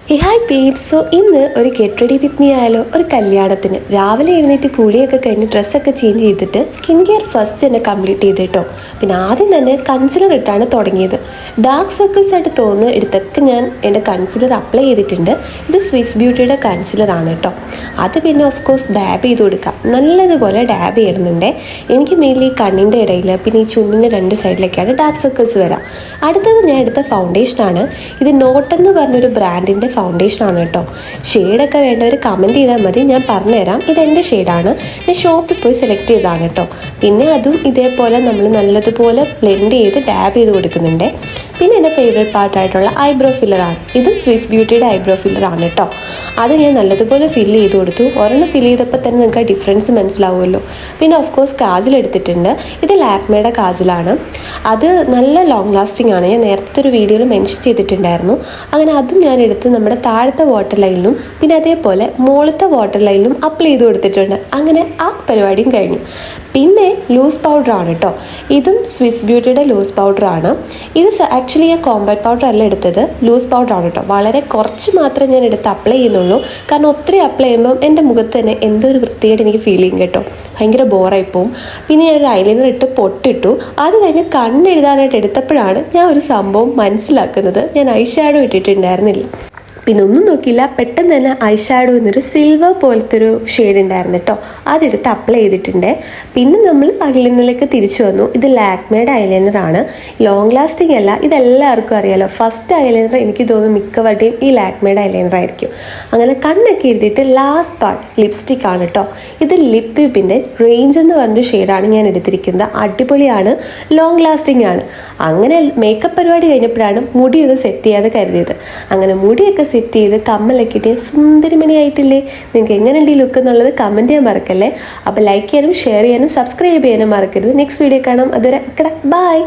Hi babe. So ഇന്ന് ഒരു get ready with me ആയാലോ? ഒരു കല്യാണത്തിന് രാവിലെ എഴുന്നേറ്റ് കുളിയൊക്കെ കഴിഞ്ഞ് ഡ്രസ്സൊക്കെ ചേഞ്ച് ചെയ്തിട്ട് സ്കിൻ കെയർ ഫസ്റ്റ് തന്നെ കംപ്ലീറ്റ് ചെയ്തിട്ടോ. പിന്നെ ആദ്യം തന്നെ കൺസിലർ ഇട്ടാണ് തുടങ്ങിയത്. ഡാർക്ക് സർക്കിൾസ് ആയിട്ട് തോന്നുന്ന ഇടത്തൊക്കെ ഞാൻ എൻ്റെ കൺസിലർ അപ്ലൈ ചെയ്തിട്ടുണ്ട്. ഇത് സ്വിസ് ബ്യൂട്ടിയുടെ കൺസിലർ ആണ് കേട്ടോ. അത് പിന്നെ ഓഫ് കോഴ്സ് ഡാബ് ചെയ്ത് കൊടുക്കാം, നല്ലതുപോലെ ഡാബ് ചെയ്യണമെന്നുണ്ട്. എനിക്ക് മെയിൻലി കണ്ണിൻ്റെ ഇടയിൽ പിന്നെ ഈ ചുണ്ടിൻ്റെ രണ്ട് സൈഡിലൊക്കെയാണ് ഡാർക്ക് സർക്കിൾസ് വരാം. അടുത്തത് ഞാൻ എടുത്ത ഫൗണ്ടേഷനാണ്. ഇത് നോട്ടെന്ന് പറഞ്ഞൊരു ബ്രാൻഡിൻ്റെ ഫൗണ്ടേഷനാണ് കേട്ടോ. ഷെയ്ഡൊക്കെ വേണ്ടവർ കമൻറ്റ് ചെയ്താൽ മതി, ഞാൻ പറഞ്ഞുതരാം. ഇതെൻ്റെ ഷെയ്ഡാണ്, ഞാൻ ഷോപ്പിൽ പോയി സെലക്ട് ചെയ്തതാണ് കേട്ടോ. പിന്നെ അതും ഇതേപോലെ നമ്മൾ നല്ലതുപോലെ ബ്ലെൻഡ് ചെയ്ത് ഡാബ് ചെയ്ത് കൊടുക്കുന്നുണ്ട്. പിന്നെ എൻ്റെ ഫേവറേറ്റ് പാർട്ടായിട്ടുള്ള ഐബ്രോ ഫില്ലറാണ്. ഇത് സ്വിസ് ബ്യൂട്ടിയുടെ ഐബ്രോ ഫില്ലറാണ് കേട്ടോ. അത് ഞാൻ നല്ലതുപോലെ ഫില്ല് ചെയ്ത് കൊടുത്തു. ഒരെണ്ണം ഫില്ല് ചെയ്തപ്പോൾ തന്നെ നിങ്ങൾക്ക് ആ ഡിഫറൻസ് മനസ്സിലാവുമല്ലോ. പിന്നെ ഓഫ് കോഴ്സ് കാജൽ എടുത്തിട്ടുണ്ട്. ഇത് ലാക്മേയുടെ കാജലാണ്. അത് നല്ല ലോങ് ലാസ്റ്റിംഗ് ആണ്, ഞാൻ നേരത്തെ ഒരു വീഡിയോയിൽ മെൻഷൻ ചെയ്തിട്ടുണ്ടായിരുന്നു. അങ്ങനെ അതും ഞാൻ എടുത്ത് നമ്മുടെ താഴത്തെ വാട്ടർ ലൈനിലും പിന്നെ അതേപോലെ മുകളിലത്തെ വാട്ടർ ലൈനിലും അപ്ലൈ ചെയ്ത് കൊടുത്തിട്ടുണ്ട്. അങ്ങനെ ആ പരിപാടിയും കഴിഞ്ഞു. പിന്നെ ലൂസ് പൗഡറാണ് കേട്ടോ. ഇതും സ്വിസ് ബ്യൂട്ടിയുടെ ലൂസ് പൗഡറാണ്. ഇത് ആക്ച്വലി ഞാൻ കോമ്പാക്ട് പൗഡർ അല്ല എടുത്തത്, ലൂസ് പൗഡറാണ് കേട്ടോ. വളരെ കുറച്ച് മാത്രമേ ഞാൻ എടുത്ത് അപ്ലൈ ചെയ്യുന്നുള്ളൂ. കാരണം ഒത്തിരി അപ്ലൈ ചെയ്യുമ്പം എൻ്റെ മുഖത്ത് തന്നെ എന്തോ ഒരു വൃത്തിയായിട്ട് എനിക്ക് ഫീൽ ചെയ്യും കേട്ടോ. ഭയങ്കര ബോറായിപ്പോവും. പിന്നെ ഞാൻ ഒരു ഐലൈനർ ഇട്ട് പൊട്ടിട്ടു. അത് കഴിഞ്ഞ് കണ്ണെഴുതാനായിട്ട് എടുത്തപ്പോഴാണ് ഞാൻ ഒരു സംഭവം മനസ്സിലാക്കുന്നത്. ഞാൻ ഐ ഷാഡോ ഇട്ടിട്ടുണ്ടായിരുന്നില്ല. പിന്നെ ഒന്നും നോക്കിയില്ല, പെട്ടെന്ന് തന്നെ ഐ ഷാഡോ എന്നൊരു സിൽവർ പോലത്തെ ഒരു ഷെയ്ഡ് ഉണ്ടായിരുന്നു കേട്ടോ. അതെടുത്ത് അപ്ലൈ ചെയ്തിട്ടുണ്ട്. പിന്നെ നമ്മൾ ഐലൈനറിലേക്ക് തിരിച്ചു വന്നു. ഇത് ലാക്മേയുടെ ഐലൈനറാണ്, ലോങ് ലാസ്റ്റിംഗ് അല്ല. ഇതെല്ലാവർക്കും അറിയാലോ. ഫസ്റ്റ് ഐലൈനർ എനിക്ക് തോന്നുന്നു മിക്കവാറും ഈ ലാക്മേയുടെ ഐലൈനർ ആയിരിക്കും. അങ്ങനെ കണ്ണൊക്കെ എഴുതിയിട്ട് ലാസ്റ്റ് പാർട്ട് ലിപ്സ്റ്റിക് ആണ് കേട്ടോ. ഇത് ലിപ് ടിപ്പിൻ്റെ റേഞ്ച് എന്ന് പറഞ്ഞൊരു ഷെയ്ഡാണ് ഞാൻ എടുത്തിരിക്കുന്നത്. അടിപൊളിയാണ്, ലോങ് ലാസ്റ്റിംഗ് ആണ്. അങ്ങനെ മേക്കപ്പ് പരിപാടി കഴിഞ്ഞപ്പോഴാണ് മുടി ഒന്ന് സെറ്റ് ചെയ്യാതെ കരുതിയത്. അങ്ങനെ മുടിയൊക്കെ സെറ്റ് ചെയ്ത് കമ്മലൊക്കെ ഇട്ട് സുന്ദരിമണിയായിട്ടില്ലേ? നിങ്ങൾക്ക് എങ്ങനെയുണ്ട് ഈ ലുക്ക് എന്നുള്ളത് കമൻറ്റ് ചെയ്യാൻ മറക്കല്ലേ. അപ്പോൾ ലൈക്ക് ചെയ്യാനും ഷെയർ ചെയ്യാനും സബ്സ്ക്രൈബ് ചെയ്യാനും മറക്കരുത്. നെക്സ്റ്റ് വീഡിയോ കാണാം. അതുവരെ ബൈ.